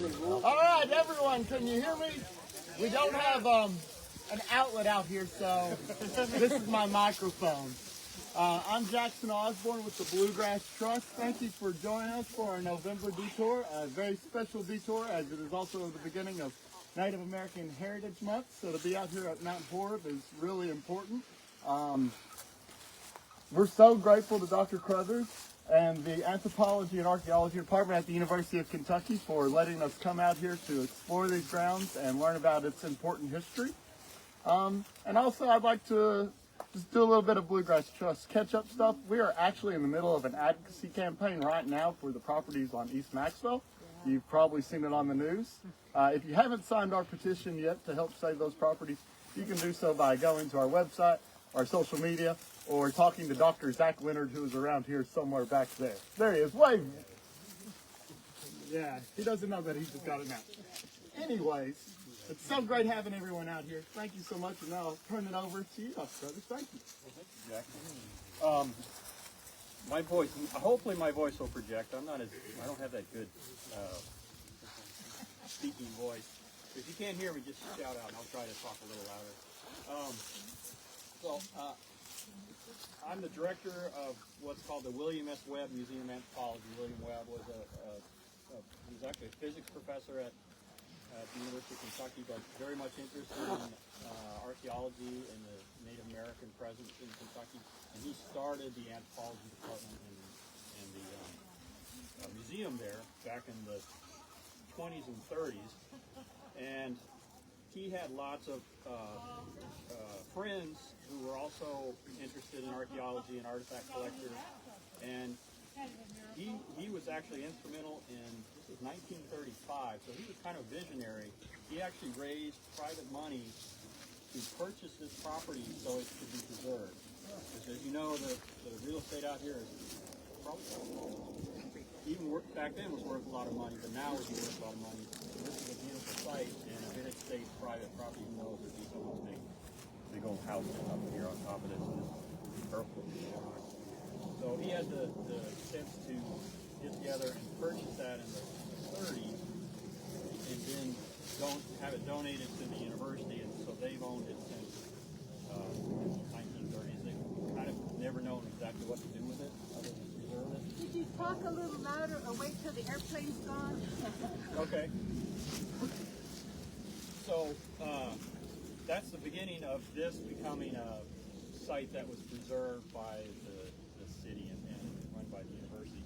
All right, everyone, can you hear me? We don't have an outlet out here, so this is my microphone. I'm Jackson Osborne with the Bluegrass Trust. Thank you for joining us for our November detour, a very special detour as it is also the beginning of Native American Heritage Month. So to be out here at Mount Horeb is really important. We're so grateful to Dr. Crothers and the Anthropology and Archaeology Department at the University of Kentucky for letting us come out here to explore these grounds and learn about its important history. And also I'd like to just do a little bit of Bluegrass Trust catch-up stuff. We are actually in the middle of an advocacy campaign right now for the properties on East Maxwell. You've probably seen it on the news. If you haven't signed our petition yet to help save those properties, you can do so by going to our website, our social media, or talking to Dr. Zach Leonard, who is around here somewhere back there. There he is, wave. Yeah, he doesn't know that he just got it now. Anyways, it's so great having everyone out here. Thank you so much, and now I'll turn it over to you, Dr. Crothers. Thank you. Jack. My voice, hopefully my voice will project. I don't have that good speaking voice. If you can't hear me, just shout out, and I'll try to talk a little louder. I'm the director of what's called the William S. Webb Museum of Anthropology. William Webb was he was actually a physics professor at the University of Kentucky, but very much interested in archaeology and the Native American presence in Kentucky. And he started the anthropology department in the museum there back in the 20s and 30s. And he had lots of friends who were also interested in archaeology and artifact collectors. And he was actually instrumental in, this is 1935, so he was kind of visionary. He actually raised private money to purchase this property so it could be preserved. Because as you know, the real estate out here is probably, even back then was worth a lot of money, but now would be worth a lot of money. This is a beautiful site, and if it had stayed private property, who knows, there'd be someone's big old house up here on top of this, and this earthwork. So he had the sense to get together and purchase that in the 30s, and then have it donated to the university, and so they've owned it since the 1930s. They've kind of never known exactly what to do with it, other than preserve it. Could you talk a little louder or wait till the airplane's gone? Okay. So that's the beginning of this becoming a site that was preserved by the city and run by the university,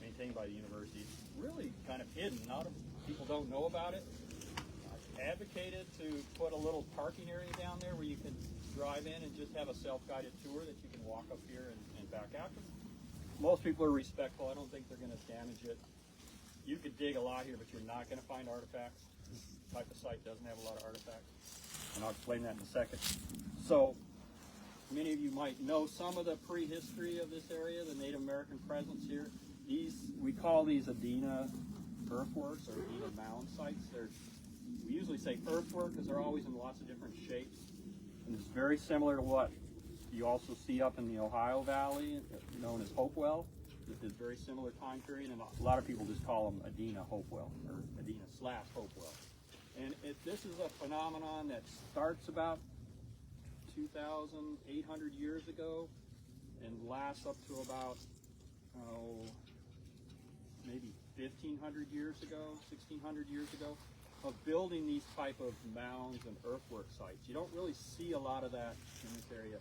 maintained by the university. It's really kind of hidden. A lot of people don't know about it. I've advocated to put a little parking area down there where you can drive in and just have a self-guided tour that you can walk up here and back out. Most people are respectful. I don't think they're going to damage it. You could dig a lot here, but you're not going to find artifacts. This type of site doesn't have a lot of artifacts, and I'll explain that in a second. So many of you might know some of the prehistory of this area, the Native American presence here. We call these Adena earthworks or Adena mound sites. We usually say earthwork because they're always in lots of different shapes, and it's very similar to what you also see up in the Ohio Valley, known as Hopewell. It's a very similar time period, and a lot of people just call them Adena Hopewell, or Adena/Hopewell. And this is a phenomenon that starts about 2,800 years ago and lasts up to about, maybe 1,500 years ago, 1,600 years ago, of building these type of mounds and earthwork sites. You don't really see a lot of that in this area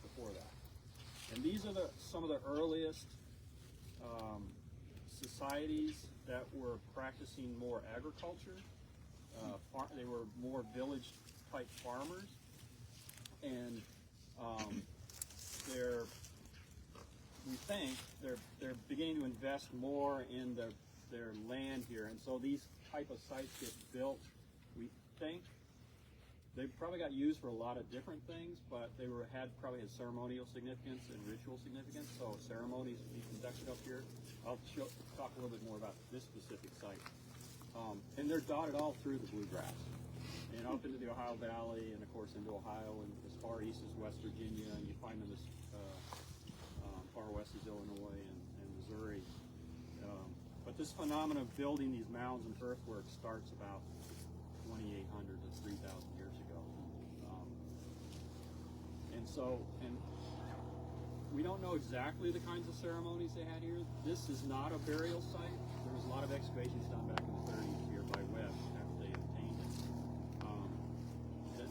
before that. And these are some of the earliest societies that were practicing more agriculture. They were more village-type farmers, and we think they're beginning to invest more in their land here, and so these type of sites get built. We think they probably got used for a lot of different things, but they probably had ceremonial significance and ritual significance. So ceremonies would be conducted up here. I'll talk a little bit more about this specific site. And they're dotted all through the bluegrass, and up into the Ohio Valley, and of course into Ohio, and as far east as West Virginia, and you find them as far west as Illinois and Missouri. But this phenomenon of building these mounds and earthwork starts about 2,800 to 3,000 years ago. And we don't know exactly the kinds of ceremonies they had here. This is not a burial site. There was a lot of excavations done back in the 30s here by Webb after they obtained it.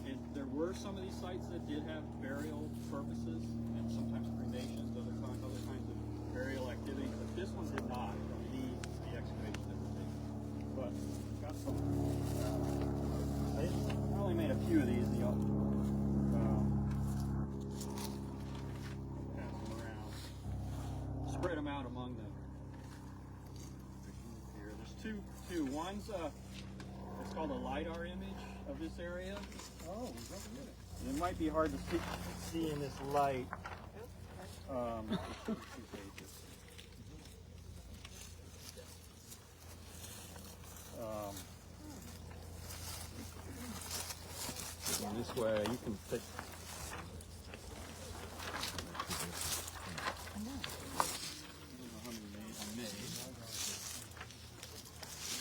And there were some of these sites that did have burial purposes and sometimes cremations, other kinds of burial activities, but this one did not. The excavations that were taken. But got some. I only made a few of these. Spread them out among the here. There's two. One's it's called a LiDAR image of this area. Oh, And it might be hard to see in this light. This way you can pick.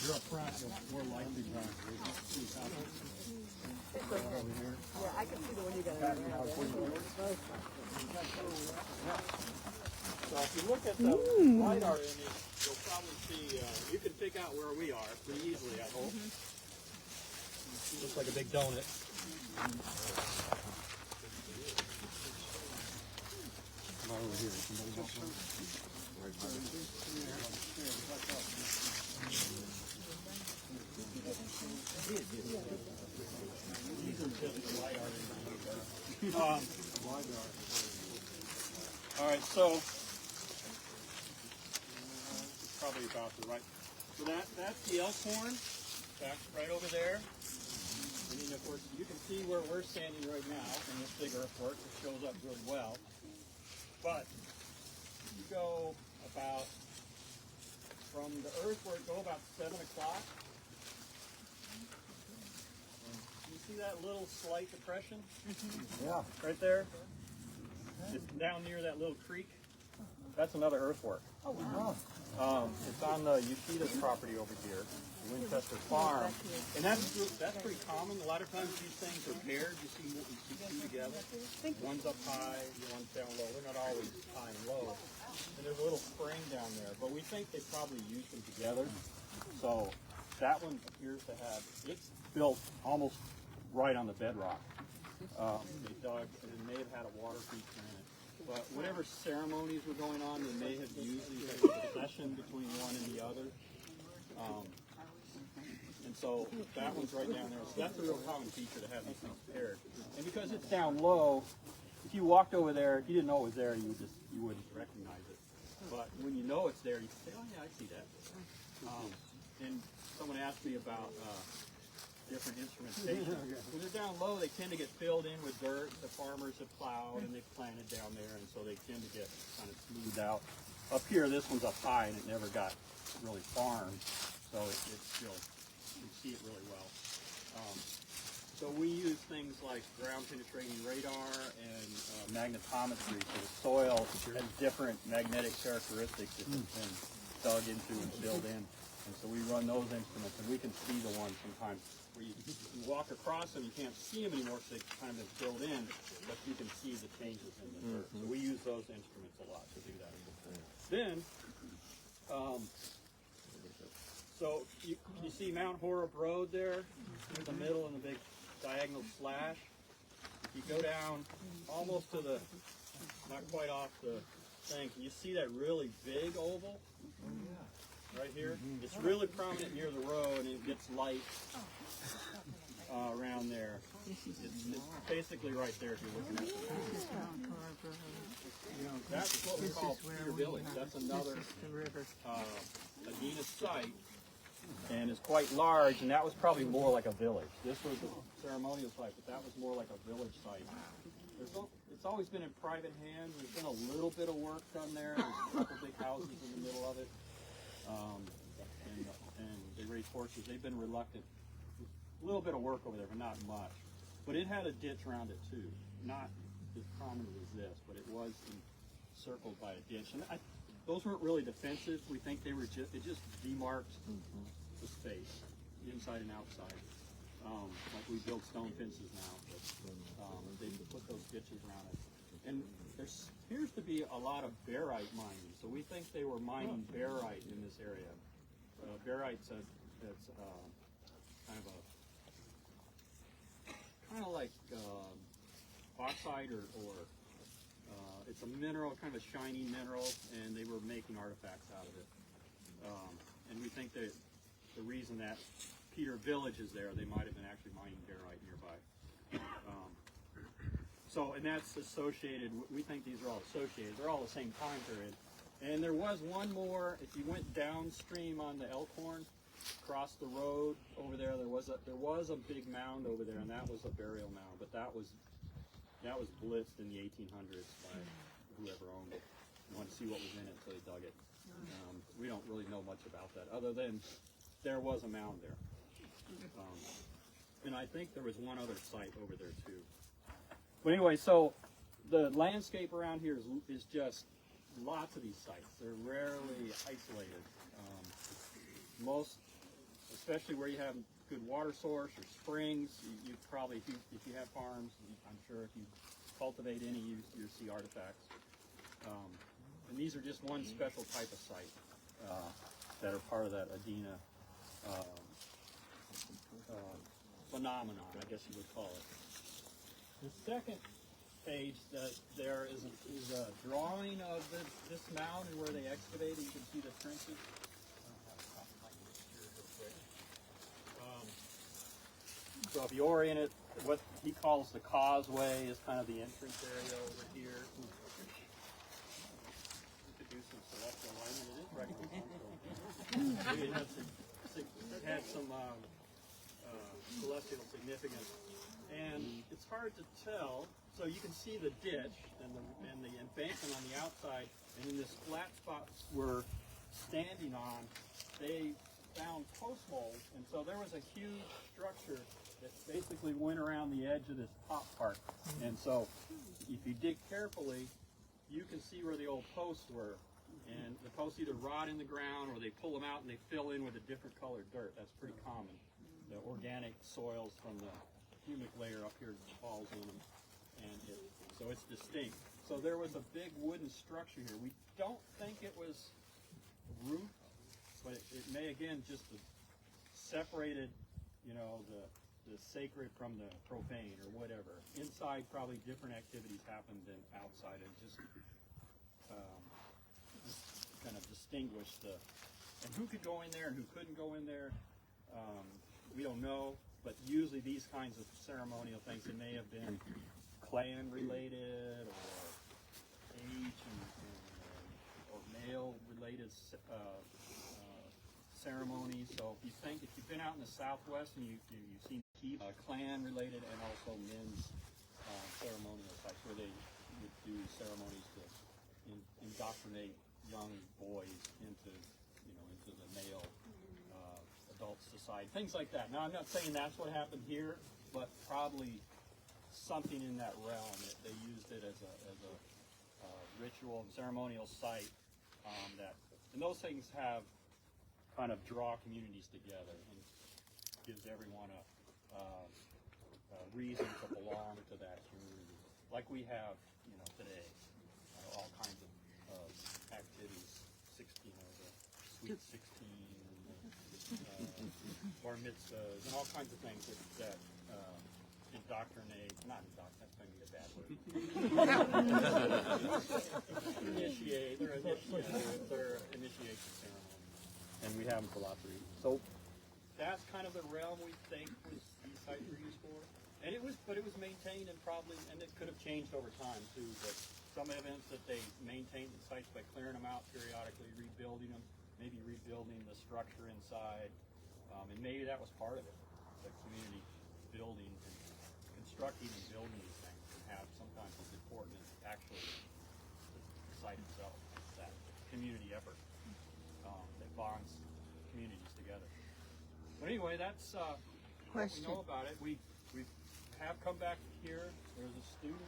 You're up front, you're more likely to Yeah, I can see the one you got over there. So if you look at the LiDAR image, you'll probably see, you can pick out where we are pretty easily, I hope. Looks like a big donut. Over here. All right, so probably about the right. So that's the Elkhorn, back right over there. And then of course you can see where we're standing right now in this big earthwork. It shows up really well. But you go about from the earthwork, go about 7 o'clock. You see that little slight depression? Yeah. Right there? It's down near that little creek. That's another earthwork. Oh, wow. It's on the Yoshida's property over here, the Winchester Farm. And that's pretty common. A lot of times these things are paired. You see two together. One's up high, one's down low. They're not always high and low. And there's a little spring down there. But we think they probably used them together. So that one appears to have, it's built almost right on the bedrock. They dug, and it may have had a water feature in it. But whatever ceremonies were going on, they may have used these as a succession between one and the other. And so that one's right down there. So that's a real common feature to have these things paired. And because it's down low, if you walked over there, if you didn't know it was there, you wouldn't recognize it. But when you know it's there, you say, oh yeah, I see that. And someone asked me about different instrumentation. When they're down low, they tend to get filled in with dirt. The farmers have plowed and they've planted down there, and so they tend to get kind of smoothed out. Up here, this one's up high, and it never got really farmed, so it's still, you can see it really well. So we use things like ground-penetrating radar and magnetometry, so the soil has different magnetic characteristics that have been dug into and filled in. And so we run those instruments, and we can see the ones sometimes where you walk across them, you can't see them anymore, so they kind of filled in, but you can see the changes in the dirt. So we use those instruments a lot to do that. Then, so you see Mount Horeb Road there in the middle in the big diagonal slash. If you go down almost to the, not quite off the thing, can you see that really big oval? Right here. It's really prominent near the road, and it gets light around there. It's basically right there if you're looking at it. That's what we call Peter Village. That's another Adena site, and it's quite large, and that was probably more like a village. This was a ceremonial site, but that was more like a village site. It's always been in private hands. There's been a little bit of work done there. There's a couple big houses in the middle of it. And they raise horses. They've been reluctant. A little bit of work over there, but not much. But it had a ditch around it too. Not as prominent as this, but it was encircled by a ditch. And those weren't really defensive. We think they were just, it just demarked the space, inside and outside. Like we build stone fences now, but they put those ditches around it. And there appears to be a lot of barite mining, so we think they were mining barite in this area. Barite's it's kind of like oxide or it's a mineral, kind of a shiny mineral, and they were making artifacts out of it. And we think that the reason that Peter Village is there, they might have been actually mining barite nearby. And that's associated, we think these are all associated, they're all the same time period. And there was one more, if you went downstream on the Elkhorn, across the road over there, there was a big mound over there, and that was a burial mound, but that was blitzed in the 1800s by whoever owned it. You want to see what was in it, so they dug it. We don't really know much about that, other than there was a mound there. And I think there was one other site over there too. But anyway, so the landscape around here is just lots of these sites. They're rarely isolated. Most, especially where you have good water source or springs, you probably, if you have farms, I'm sure if you cultivate any, you see artifacts. And these are just one special type of site that are part of that Adena phenomenon, I guess you would call it. The second page there is a drawing of this mound and where they excavated. You can see the trenches. So if you orient it, what he calls the causeway is kind of the entrance area over here. We could do some celestial alignment. It is rectangle. It had some celestial significance. And it's hard to tell. So you can see the ditch and the embankment on the outside, and in this flat spot we're standing on, they found post molds, and so there was a huge structure that basically went around the edge of this top part. And so if you dig carefully, you can see where the old posts were. And the posts either rot in the ground or they pull them out and they fill in with a different colored dirt. That's pretty common. The organic soils from the humic layer up here falls in them, and so it's distinct. So there was a big wooden structure here. We don't think it was roof, but it may again just have separated, you know, the sacred from the profane or whatever. Inside, probably different activities happened than outside, and just kind of distinguish and who could go in there and who couldn't go in there. We don't know. But usually these kinds of ceremonial things, it may have been clan related or age or male related ceremonies. So if you've been out in the Southwest and you've seen clan related and also men's ceremonial types where they would do ceremonies to indoctrinate young boys into the male adult society, things like that. Now, I'm not saying that's what happened here, but probably something in that realm. They used it as a ritual and ceremonial site and those things have kind of draw communities together and gives everyone a reason to belong to that community, like we have, today. All kinds of activities, the Sweet 16. Bar mitzvahs and all kinds of things that indoctrinate, not indoctrinate, that's going to be a bad word. Initiate, they're initiation ceremonies. And we have them for lots of reasons. So that's kind of the realm we think these sites were used for. And it was maintained and it could have changed over time too, but some evidence that they maintained the sites by clearing them out periodically, rebuilding them, maybe rebuilding the structure inside. And maybe that was part of it, the community building and constructing and building these things can have sometimes as important as actually the site itself, that community effort that bonds communities together. But anyway, that's what we know about it. We've have come back here. There's a student.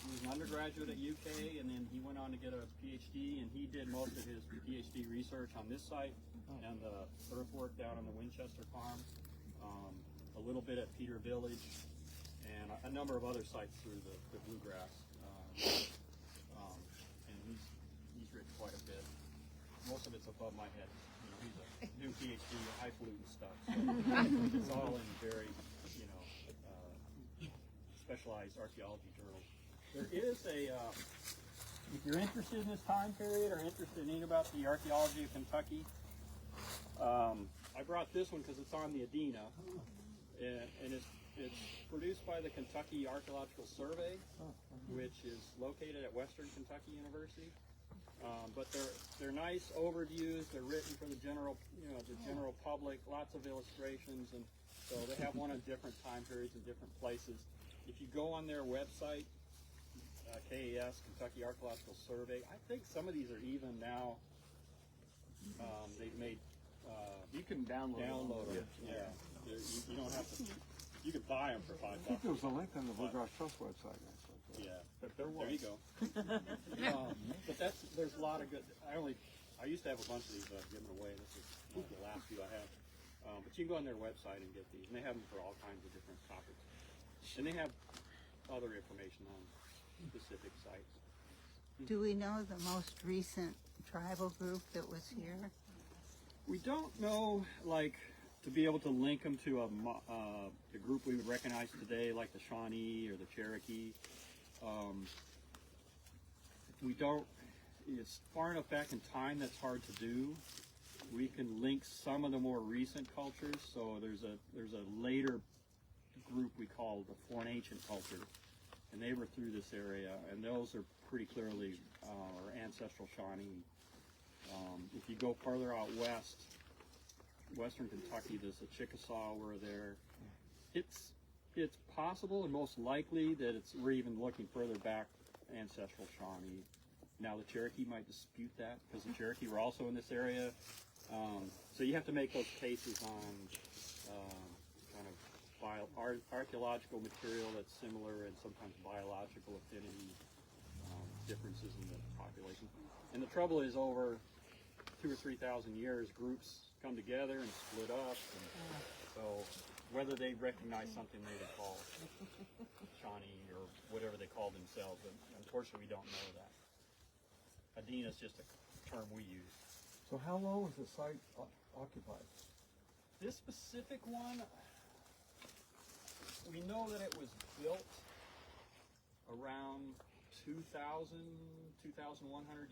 He was an undergraduate at UK, and then he went on to get a PhD, and he did most of his PhD research on this site and the earthwork down on the Winchester farm, a little bit at Peter Village, and a number of other sites through the bluegrass. And he's written quite a bit. Most of it's above my head. You know, he's a new PhD, highfalutin stuff. So it's all in very, specialized archaeology journals. There is a, if you're interested in this time period or interested in anything about the archaeology of Kentucky, I brought this one because it's on the Adena, and it's produced by the Kentucky Archaeological Survey, which is located at Western Kentucky University. But they're nice overviews. They're written for the general public. Lots of illustrations, and so they have one on different time periods and different places. If you go on their website, KAS, Kentucky Archaeological Survey, I think some of these are even now, they've made, You can download them. Yeah. You don't have to, you can buy them for $5. I think there was a link on the Bluegrass Trust website, actually. Yeah, but there you go. But there's a lot of good, I used to have a bunch of these, but I've given away. This is one of the last few I have. But you can go on their website and get these, and they have them for all kinds of different topics. And they have other information on specific sites. Do we know the most recent tribal group that was here? We don't know, to be able to link them to a group we would recognize today, like the Shawnee or the Cherokee. We don't, it's far enough back in time that's hard to do. We can link some of the more recent cultures. So there's a later group we call the Foreign Ancient Culture, and they were through this area, and those are pretty clearly our ancestral Shawnee. If you go further out west, Western Kentucky, there's the Chickasaw were there. It's possible and most likely that we're even looking further back, ancestral Shawnee. Now the Cherokee might dispute that because the Cherokee were also in this area. So you have to make those cases on kind of archaeological material that's similar and sometimes biological affinity differences in the population. And the trouble is, over 2,000 or 3,000 years, groups come together and split up. And so whether they recognize something they would call Shawnee or whatever they call themselves, but unfortunately we don't know that. Adena is just a term we use. So how long was the site occupied? This specific one, we know that it was built around 2,100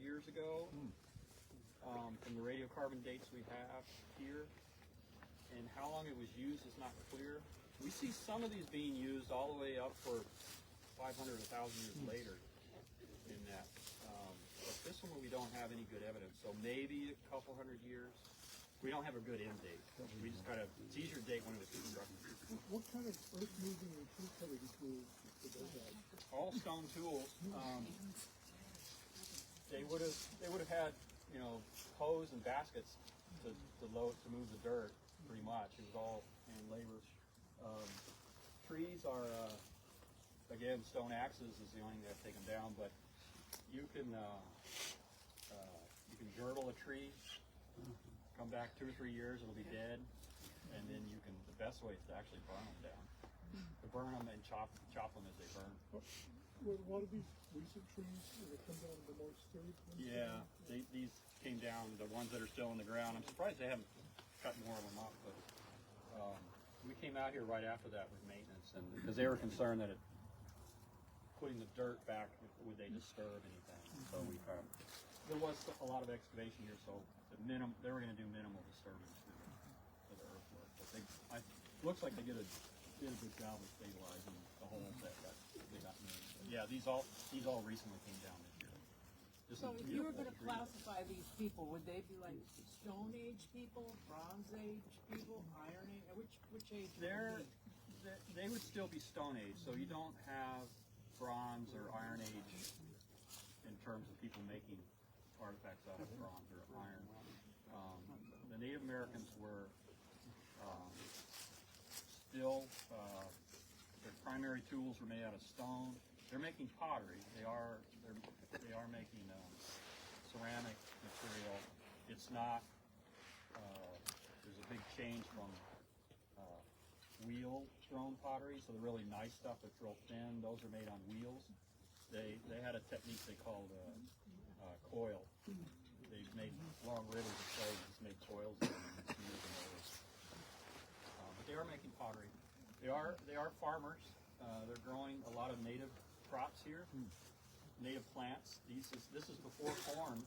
years ago, from the radiocarbon dates we have here. And how long it was used is not clear. We see some of these being used all the way up for 500, 1,000 years later in that. But this one we don't have any good evidence, so maybe a couple hundred years. We don't have a good end date. We just kind of, it's easier to date when it was constructed. What kind of earth moving and tree cutting tools did they have? All stone tools. They would have had, hoes and baskets to move the dirt, pretty much. It was all hand labor. Trees are, again, stone axes is the only thing that take them down, but you can girdle a tree, come back 2 or 3 years, it'll be dead, and then the best way is to actually burn them down. To burn them and chop them as they burn. Were a lot of these recent trees that come down the more sturdy ones? Yeah, these came down, the ones that are still in the ground. I'm surprised they haven't cut more of them up, but we came out here right after that with maintenance, and because they were concerned that putting the dirt back, would they disturb anything? So there was a lot of excavation here, so they were going to do minimal disturbance to the earthwork. But looks like they did a good job of stabilizing the holes that they got moved. Yeah, these all recently came down this year. So if you were going to classify these people, would they be like Stone Age people, Bronze Age people, Iron Age? Which age? They would still be Stone Age, so you don't have Bronze or Iron Age in terms of people making artifacts out of bronze or iron. The Native Americans were still, their primary tools were made out of stone. They're making pottery. They are making ceramic material. It's not. There's a big change from wheel-thrown pottery. So the really nice stuff that's real thin, those are made on wheels. They had a technique they called coil. They made long ribbons of clay and just made coils of them and smeared them over. But they are making pottery. They are farmers. They're growing a lot of native crops here, native plants. This is before corn.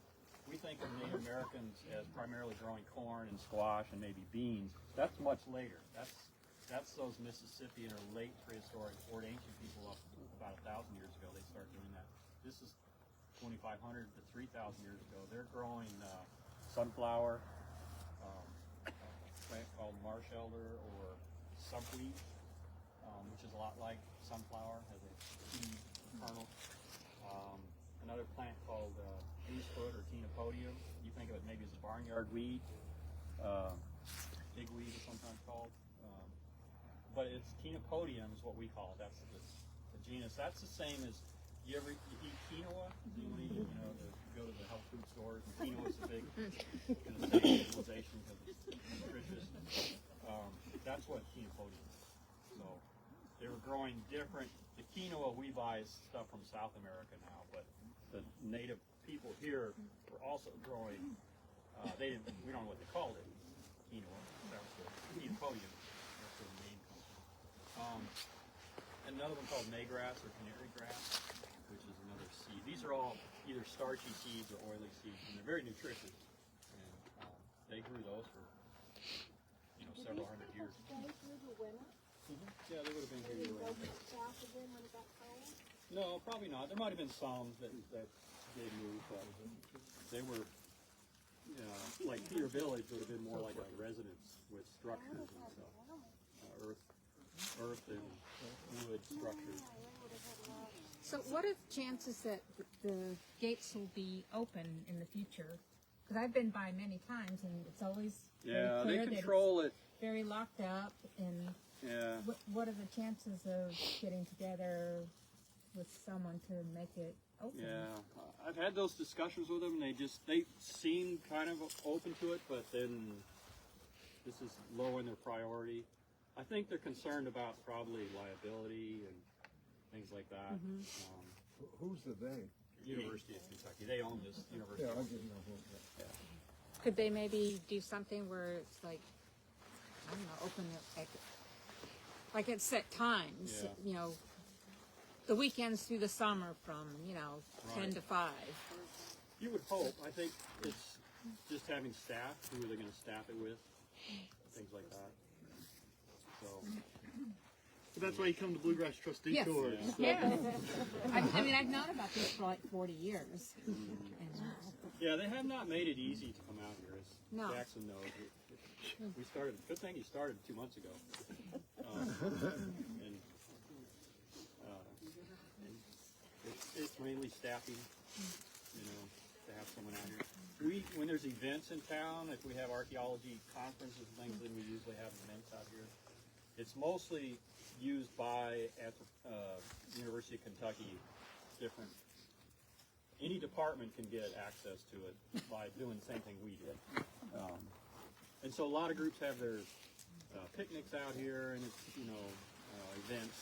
We think of Native Americans as primarily growing corn and squash and maybe beans. That's much later. That's those Mississippian or late prehistoric or ancient people up about 1,000 years ago. They started doing that. This is 2,500 to 3,000 years ago. They're growing sunflower, a plant called marsh elder or sumpweed, which is a lot like sunflower, has a seed kernel. Another plant called goosefoot or Chenopodium. You think of it maybe as a barnyard weed, pigweed is sometimes called. But it's Chenopodium is what we call it. That's the genus. That's the same as you eat quinoa? You go to the health food stores and quinoa is a big utilization because it's nutritious. That's what Chenopodium is. So they were growing different. The quinoa we buy is stuff from South America now, but the native people here were also growing. We don't know what they called it. Quinoa. That was the Chenopodium. That's where the name comes from. Another one called maygrass or canary grass, which is another seed. These are all either starchy seeds or oily seeds, and they're very nutritious. And they grew those for several hundred years. Yeah, they would have been here year-round. No, probably not. There might have been some that did move, but they were, like Peter Village would have been more like a residence with structures and stuff, earth and wood structures. So what are the chances that the gates will be open in the future? Because I've been by many times and it's always very clear they control that it's it. very locked up. And what are the chances of getting together with someone to make it open? Yeah, I've had those discussions with them, and they seem kind of open to it, but then this is low in their priority. I think they're concerned about probably liability and things like that. Who's the they? University of Kentucky, they own this university. Yeah, I didn't know who. Yeah. Could they maybe do something where it's like, I don't know, open it like at set times, the weekends through the summer from, 10 to 5. You would hope. I think it's just having staff. Who are they going to staff it with? Things like that. So. But that's why you come to Bluegrass Trust deTour. Yeah. I mean, I've known about this for like 40 years. Yeah, they have not made it easy to come out here, as No. Jackson knows. We started. Good thing he started 2 months ago. And it's mainly staffing, to have someone out here. When there's events in town, if we have archaeology conferences and things, then we usually have events out here. It's mostly used by at the University of Kentucky. Any department can get access to it by doing the same thing we did. And so a lot of groups have their picnics out here, and it's events.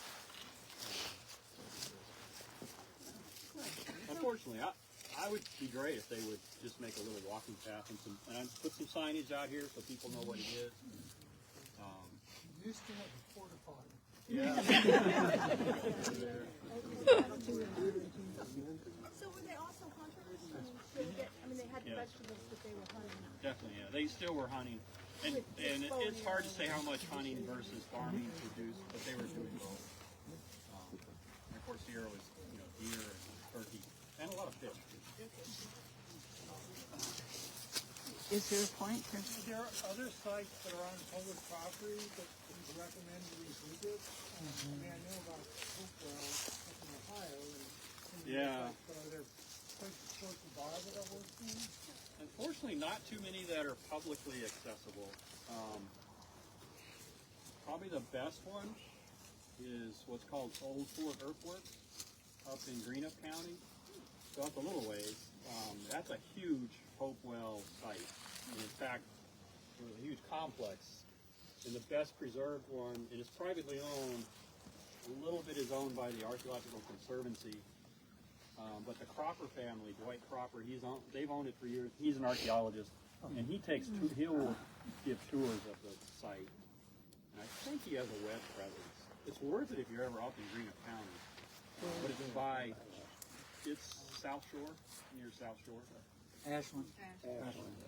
Unfortunately, I would be great if they would just make a little walking path and put some signage out here so people know what it is. Used to have a porta potty. Yeah. So were they also hunters? They had vegetables that they were hunting. Definitely, yeah. They still were hunting. And it's hard to say how much hunting versus farming produced, but they were doing both. And of course here was, deer and turkey, and a lot of fish. Is there a point to There are other sites that are on public property that you recommend we visit. I mean, I know about Hopewell up in Ohio. Yeah. Are there places close by that are working? Unfortunately, not too many that are publicly accessible. Probably the best one is what's called Horeb Earthwork up in Greenup County. So up a little ways. That's a huge Hopewell site. And in fact, it was a huge complex. And the best preserved one, it is privately owned. A little bit is owned by the Archaeological Conservancy. But the Cropper family, Dwight Cropper, they've owned it for years. He's an archaeologist. And he'll give tours of the site. And I think he has a web presence. It's worth it if you're ever up in Greenup County. But it's South Shore, near South Shore. Ashland.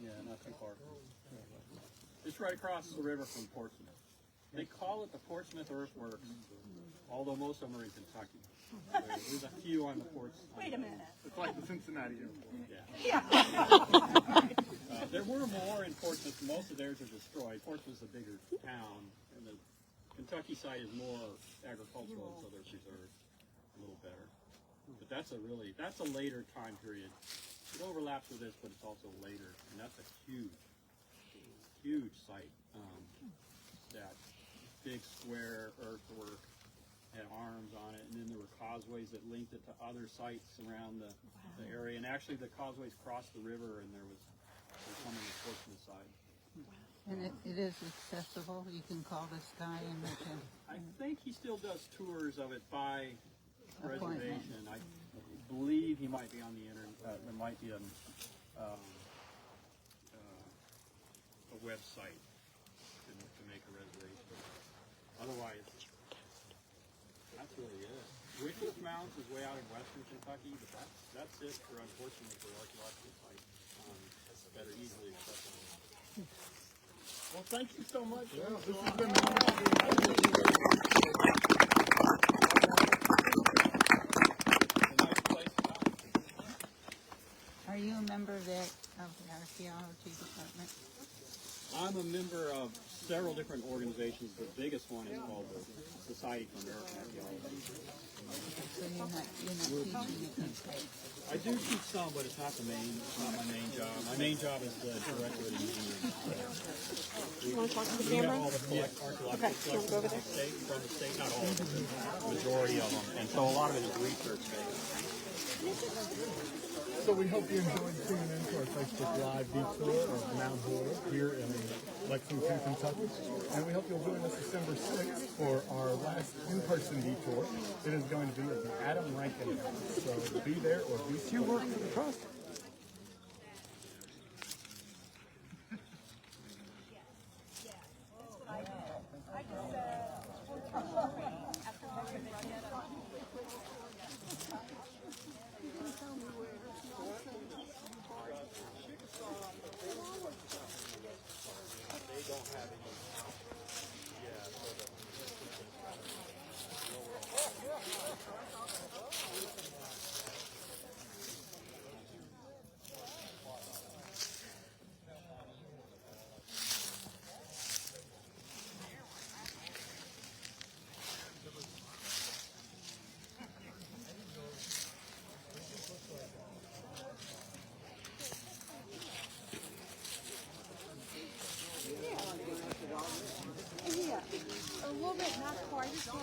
Yeah, not too far. It's right across the river from Portsmouth. They call it the Portsmouth Earthworks, although most of them are in Kentucky. There's a few on the ports. Wait a minute. It's like the Cincinnati Airport. Yeah. There were more in Portsmouth. Most of theirs are destroyed. Portsmouth's a bigger town, and the Kentucky side is more agricultural, so they're preserved a little better. But that's a later time period. It overlaps with this, but it's also later, and that's a huge site. That big square earthwork had arms on it, and then there were causeways that linked it to other sites around the area. And actually, the causeways crossed the river, and there's some on the Portsmouth side. And it is accessible. You can call this guy and you can. I think he still does tours of it by Appointment. reservation. I believe he might be on the internet. There might be a website to make a reservation. Otherwise, that's really it. Wycliffe Mounds is way out in western Kentucky, but that's it for, unfortunately, for archaeological sites that are easily accessible. Well, thank you so much. Yeah, this has been Are you a member of the archaeology department? I'm a member of several different organizations. The biggest one is called the Society for American Archaeology. So you're not teaching it. I do teach some, but it's not my main job. My main job is the director of the museum. You want to talk to the We have camera? all the archaeological collections from the state, not all of them, but the majority of them. And so a lot of it is research-based. So we hope you enjoyed tuning in to our Facebook Live deTour of Mount Horeb here in Lexington, Kentucky. And we hope you'll join us December 6th for our last in-person detour. It is going to be at the Adam Rankin House. So be there or be square. You work for the trust. Yeah, a little bit, not quite as long.